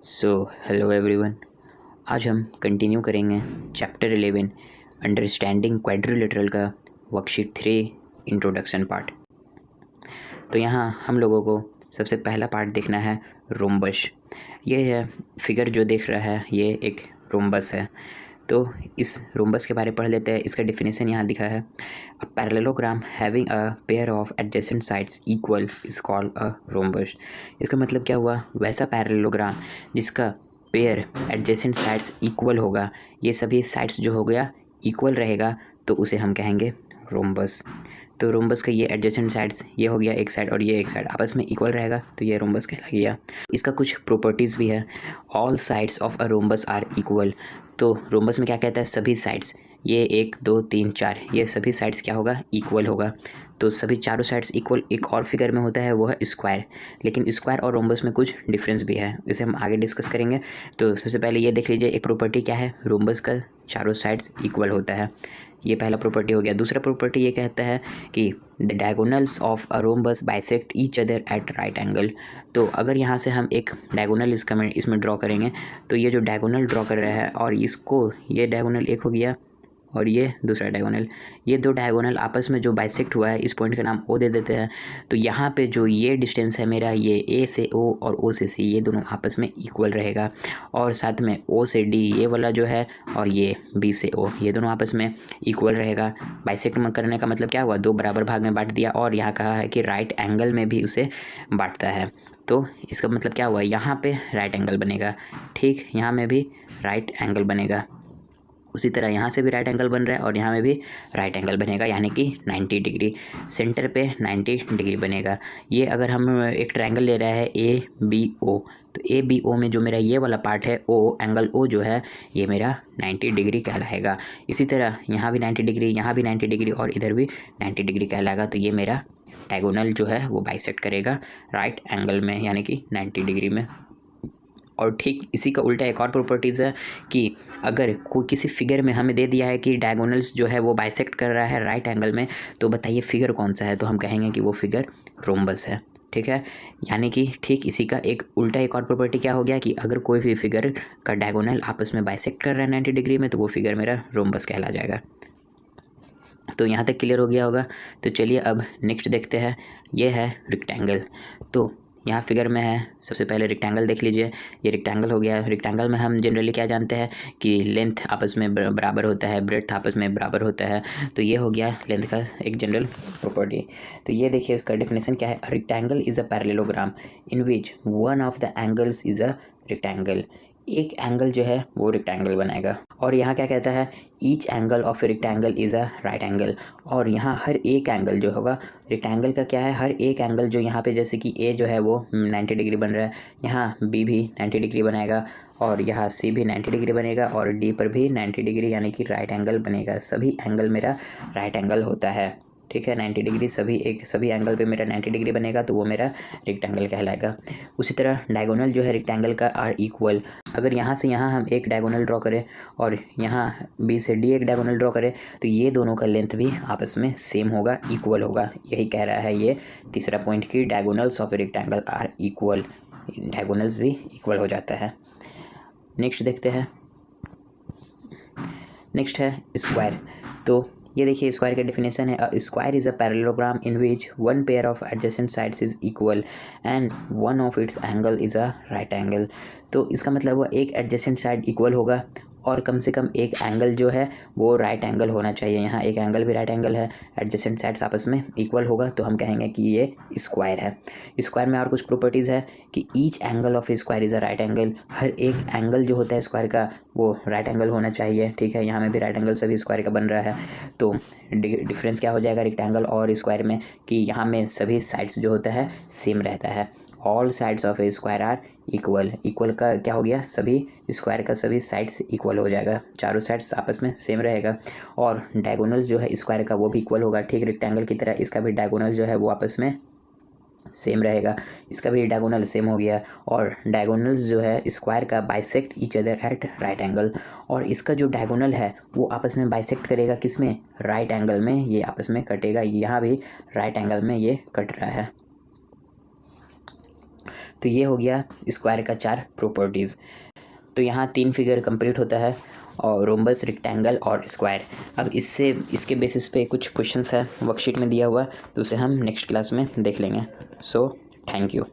So hello everyone. आज हम continue करेंगे चैप्टर 11 अंडरस्टैंडिंग क्वाड्रिलेटरल का वर्कशीट 3 इंट्रोडक्शन पार्ट। तो यहाँ हम लोगों को सबसे पहला पार्ट देखना है रोम्बस। ये है फिगर जो देख रहा है, ये एक रोम्बस है। तो इस रोम्बस के बारे में पढ़ लेते हैं। इसका डेफिनेशन यहाँ दिखा है, a parallelogram having a pair of adjacent sides equal is called a rhombus. इसका मतलब क्या हुआ, वैसा पैरेललोग्राम जिसका पेयर एडजेसेंट साइड्स इक्वल होगा, ये सभी साइड्स जो हो गया इक्वल रहेगा, तो उसे हम कहेंगे रोम्बस। तो रोम्बस का ये एडजेसेंट साइड्स, ये हो गया एक साइड और ये एक साइड आपस में इक्वल रहेगा, तो ये रोम्बस कहला गया। इसका कुछ प्रॉपर्टीज़ भी है। All sides of a rhombus are equal. तो रोम्बस में क्या कहता है, सभी साइड्स, ये 1 2 3 4, ये सभी साइड्स क्या होगा, इक्वल होगा। तो सभी चारों साइड्स इक्वल। एक और फिगर में होता है वो है स्क्वायर, लेकिन स्क्वायर और रोम्बस में कुछ डिफरेंस भी है, इसे हम आगे डिस्कस करेंगे। तो सबसे पहले ये देख लीजिए, एक प्रॉपर्टी क्या है, रोम्बस का चारों साइड्स इक्वल होता है, ये पहला प्रॉपर्टी हो गया। दूसरा प्रॉपर्टी ये कहता है कि the diagonals of a rhombus bisect each other at right angle. तो अगर यहाँ से हम एक डायगोनल इसमें ड्रॉ करेंगे, तो ये जो डायगोनल ड्रॉ कर रहा है और इसको, ये डायगोनल एक हो गया और ये दूसरा डायगोनल, ये दो डायगोनल आपस में जो बाइसेक्ट हुआ है, इस पॉइंट का नाम ओ दे देते हैं। तो यहाँ पे जो ये डिस्टेंस है मेरा, ये ए से ओ और ओ से सी, ये दोनों आपस में इक्वल रहेगा। और साथ में ओ से डी ये वाला जो है, और ये बी से ओ, ये दोनों आपस में इक्वल रहेगा। बाइसेक्ट में करने का मतलब क्या हुआ, दो बराबर भाग में बांट दिया, और यहाँ कहा है कि राइट एंगल में भी उसे बांटता है। तो इसका मतलब क्या हुआ, यहाँ पे राइट एंगल बनेगा, ठीक, यहाँ में भी राइट एंगल बनेगा। उसी तरह यहाँ से भी राइट एंगल बन रहा है और यहाँ में भी राइट एंगल बनेगा, यानी कि 90 डिग्री, सेंटर पे 90 डिग्री बनेगा। ये अगर हम एक ट्रायंगल ले रहे हैं ए बी ओ, तो ए बी ओ में जो मेरा ये वाला पार्ट है ओ, एंगल ओ जो है, ये मेरा 90 डिग्री कहलाएगा। इसी तरह यहाँ भी 90 डिग्री, यहाँ भी 90 डिग्री और इधर भी 90 डिग्री कहलाएगा। तो ये मेरा डायगोनल जो है वो बाइसेक्ट करेगा राइट एंगल में, यानी कि 90 डिग्री में। और ठीक इसी का उल्टा एक और प्रॉपर्टीज़ है कि अगर कोई किसी फिगर में हमें दे दिया है कि डायगोनल्स जो है वो बाइसेक्ट कर रहा है राइट एंगल में, तो बताइए फिगर कौन सा है, तो हम कहेंगे कि वो फिगर रोम्बस है, ठीक है। यानी कि ठीक इसी का एक उल्टा एक और प्रॉपर्टी क्या हो गया कि अगर कोई भी फिगर का डायगोनल आपस में बाइसेक्ट कर रहा है 90 डिग्री में, तो वो फिगर मेरा रोम्बस कहला जाएगा। तो यहाँ तक क्लियर हो गया होगा। तो चलिए अब नेक्स्ट देखते हैं, ये है रेक्टेंगल। तो यहाँ फिगर में है, सबसे पहले रेक्टेंगल देख लीजिए, ये रेक्टेंगल हो गया। रेक्टेंगल में हम जनरली क्या जानते हैं कि लेंथ आपस में बराबर होता है, ब्रेड्थ आपस में बराबर होता है। तो ये हो गया लेंथ का एक जनरल प्रॉपर्टी। तो ये देखिए इसका डेफिनेशन क्या है, rectangle is a parallelogram in which one of the angles is a rectangle. एक एंगल जो है वो रेक्टेंगल बनाएगा। और यहाँ क्या कहता है, each angle of rectangle is a right angle. और यहाँ हर एक एंगल जो होगा रेक्टेंगल का क्या है, हर एक एंगल जो यहाँ पे, जैसे कि ए जो है वो 90 डिग्री बन रहा है, यहाँ बी भी 90 डिग्री बनाएगा, और यहाँ सी भी 90 डिग्री बनेगा, और डी पर भी 90 डिग्री, यानी कि राइट एंगल बनेगा। सभी एंगल मेरा राइट एंगल होता है, ठीक है। 90 डिग्री सभी एंगल पे मेरा 90 डिग्री बनेगा, तो वो मेरा रेक्टेंगल कहलाएगा। उसी तरह डायगोनल जो है रेक्टेंगल का आर इक्वल। अगर यहाँ से यहाँ हम एक डायगोनल ड्रॉ करें और यहाँ बी से डी एक डायगोनल ड्रॉ करें, तो ये दोनों का लेंथ भी आपस में सेम होगा, इक्वल होगा। यही कह रहा है ये तीसरा पॉइंट की diagonals of rectangle are equal, diagonals भी इक्वल हो जाता है। नेक्स्ट देखते हैं, नेक्स्ट है स्क्वायर। तो ये देखिए स्क्वायर का डेफिनेशन है, a square is a parallelogram in which one pair of adjacent sides is equal and one of its angle is a right angle. तो इसका मतलब हुआ एक एडजेसेंट साइड इक्वल होगा और कम से कम एक एंगल जो है वो राइट एंगल होना चाहिए। यहाँ एक एंगल भी राइट एंगल है, एडजेसेंट साइड्स आपस में इक्वल होगा, तो हम कहेंगे कि ये स्क्वायर है। स्क्वायर में और कुछ प्रॉपर्टीज़ है कि each angle of square is a right angle. हर एक एंगल जो होता है स्क्वायर का वो राइट एंगल होना चाहिए, ठीक है। यहाँ में भी राइट एंगल सभी स्क्वायर का बन रहा है। तो डिफरेंस क्या हो जाएगा रेक्टेंगल और स्क्वायर में, कि यहाँ में सभी साइड्स जो होता है सेम रहता है। All sides of a square are equal. Equal का क्या हो गया, सभी स्क्वायर का सभी साइड्स इक्वल हो जाएगा, चारों साइड्स आपस में सेम रहेगा। और डायगोनल जो है स्क्वायर का वो भी इक्वल होगा, ठीक रेक्टेंगल की तरह इसका भी डायगोनल जो है वो आपस में सेम रहेगा, इसका भी डायगोनल सेम हो गया। और डायगोनल्स जो है स्क्वायर का bisect each other at right angle, और इसका जो डायगोनल है वो आपस में बाइसेक्ट करेगा, किसमें, राइट एंगल में, ये आपस में कटेगा। यहाँ भी राइट एंगल में ये कट रहा है। तो ये हो गया स्क्वायर का 4 प्रॉपर्टीज़। तो यहाँ 3 फिगर कंप्लीट होता है, और रोम्बस, रेक्टेंगल और स्क्वायर। अब इसके बेसिस पे कुछ क्वेश्चंस है वर्कशीट में दिया हुआ, तो उसे हम नेक्स्ट क्लास में देख लेंगे। So thank you.